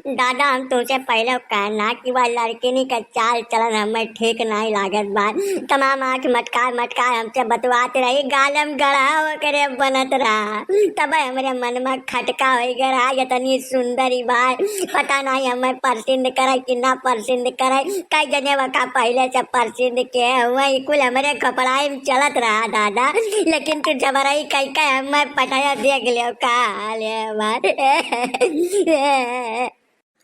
दादा हम तुमसे पहले कहना कि वह लड़किनी का चाल चलन हमें ठीक नहीं लागत बा। तमाम आँख मटकार मटकार हमसे बतवाते रही, गालम गड़ा हो करे बनत रहा, तब हमारे मन में खटका हो गया इतनी सुंदरी बात पता नहीं हमें पसंद करे कि ना पसंद करे। कई जने वका पहले से पसंद के वही कुल हमारे कपड़ाई में चलत रहा दादा, लेकिन तू जबरई कई कई हमें पटाया देख लियो का हाल है हमारे।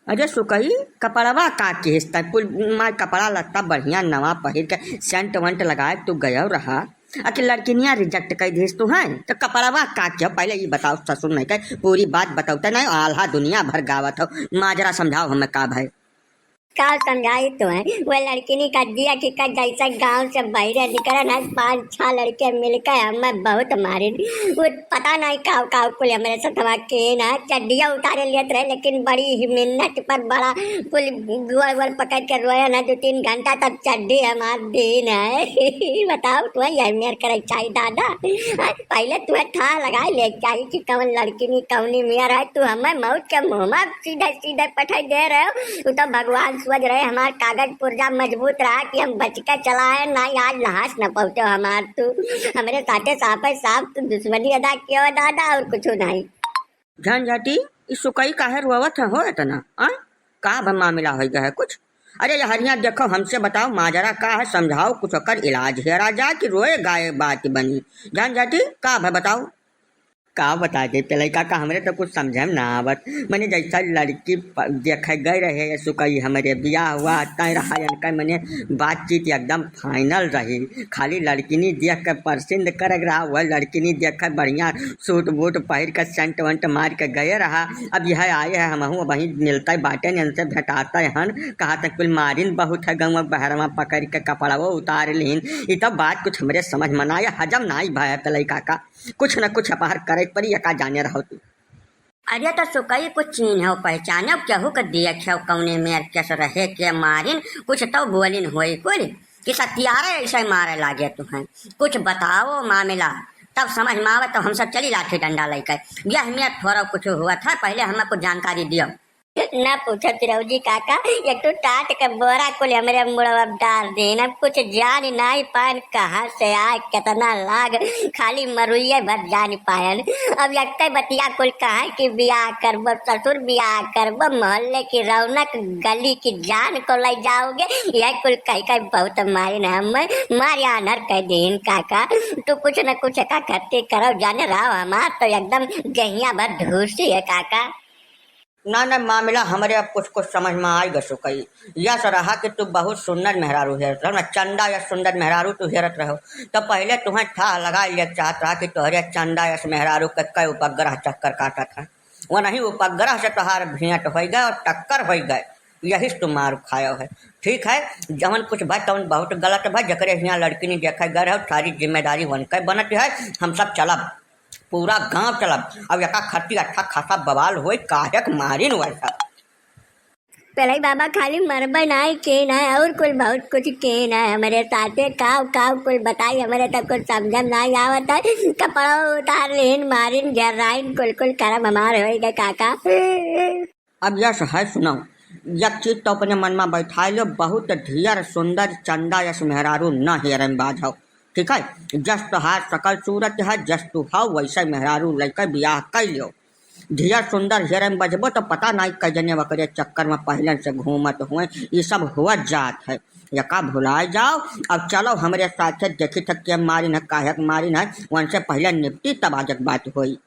अरे सुकई कपड़वा का केसता कुल मार कपड़ा लत्ता बढ़िया नवा पहिर के सेंट वंट लगाए तू गया रहा अके लड़किनिया रिजेक्ट कर देस तू है तो कपड़वा का क्या पहले ये बताओ ससुर नहीं कह पूरी बात बताओ नहीं आल्हा दुनिया भर गावत हो माजरा समझाओ हमें का भाई का समझाई तो है वो लड़किनी का दिया कि का जैसा गांव से बहरे निकला ना 5-6 लड़के मिलकर हमें बहुत मारे वो पता नहीं काव काव कुल हमारे साथ के ना चड्डिया उतारे लेते रहे, लेकिन बड़ी मिन्नत पर बड़ा कुल गोल गोल पकड़ के रोया ना 2-3 घंटा तक चड्डी हमार दिन है। बताओ तुम्हें यह मेर करे चाहिए दादा, पहले तुम्हें था लगाए ले चाहिए कि कौन लड़किनी कौनी मेयर है, तू हमें मौत के मुँह में सीधे सीधे पठाई दे रहे हो। तू तो भगवान समझ रहे हमारा कागज पुर्जा मजबूत रहा कि हम बच के चलाए ना, आज नहास न पहुंचे हमार तू हमारे साथे साफ तू दुश्मनी अदा किया दादा और कुछ नहीं। जान जाती इस सुकई काहे रोवत हो इतना का मामला हो गया है कुछ? अरे हरिया देखो हमसे बताओ माजरा का है, समझाओ कुछ कर इलाज है राजा कि रोए गाय बात बनी। जान जाती का है बताओ का बता दे लड़का का हमारे तो कुछ समझे ना आवत। मैंने जैसा लड़की देखे गए रहे सुकई हमारे ब्याह हुआ तय रहा इनका मैंने बातचीत एकदम फाइनल रही, खाली लड़किनी देख कर पसंद कर रहा, वह लड़किनी देख कर बढ़िया सूट बूट पहिर कर सेंट वंट मार के गए रहा। अब यह आए है हम वहीं मिलते बाटे इनसे भेटाते हन, कहा तक कुल मारिन बहुत है गाँव बहरवा पकड़ के कपड़ा वो उतार लीन। ये तो बात कुछ हमारे समझ में ना हजम ना ही भाई लड़का का कुछ न कुछ अपहार करे परी का जाने रहो तू। अरे तो सुकई कुछ चीन हो पहचाने केहू के देखे कौने में कैसे रहे के मारिन कुछ तो बोलिन होई कुल कि सत्यारे ऐसे मारे लागे तुम्हें कुछ बताओ मामला तब समझ में आवे तो हम सब चली लाठी डंडा लेकर यह में थोड़ा कुछ हुआ था, पहले हमें कुछ जानकारी दियो। ना पूछो चिरौजी काका, एक तो टाट के बोरा को हमारे मुड़वा डाल देना, कुछ जान नहीं पान कहाँ से आए कितना लाग खाली मरुइये भर जान पायन। अब एक बतिया कुल कहा कि ब्याह करबो ससुर ब्याह करबो मोहल्ले की रौनक गली की जान को ले जाओगे, यह कुल कह बहुत मारी ना हम मारे आनर कह दिन काका। तो कुछ न कुछ का करते करो जाने रहा हमार तो एकदम गहिया भर धूसी है काका। ना ना मामला हमारे अब कुछ कुछ समझ में आएगा सुकई यह रहा कि तू बहुत सुंदर मेहरारू हेरत रहो ना, चंदा या सुंदर मेहरारू तू हेरत रहो तो पहले तुम्हें ठा लगा लिया चाहत रहा कि तुहरे चंदा या मेहरारू कई उपग्रह चक्कर काटा था, वो नहीं उपग्रह से तुहार भेंट हो गए और टक्कर हो गए, यही तुम मार खाया है। ठीक है जवन कुछ भाई तवन बहुत गलत भाई जकरे यहाँ लड़की नहीं देखे गए रहो सारी जिम्मेदारी वनकर बनत है, हम सब चलब पूरा गांव चलब। अब यका खट्टी अच्छा खासा बवाल हो काहक मारिन वैसा पहले बाबा खाली मरबा नहीं के ना और कुल बहुत कुछ के ना हमारे साथे काव काव कुल बताई हमारे तक कुछ समझ नहीं आवत है, कपड़ा उतार लेन मारिन जर्राइन कुल कुल करम हमारे हो गए काका। अब यश है सुनो एक चीज तो अपने मन में बैठा लो, बहुत ढियर सुंदर चंदा यश मेहरारू न हेरन बाझो ठीक है, जस तुहार सकल सूरत है जस तू हाउ वैसे मेहरारू लेकर ब्याह कर लियो। ढियर सुंदर हेरन बजबो तो पता नहीं कजने वकरे चक्कर में पहले से घूमत हुए ये सब हुआ जात है, यका भुला जाओ। अब चलो हमारे साथ देखी तक के मारी न काहक मारी न उनसे पहले निपटी तब आजक बात हुई।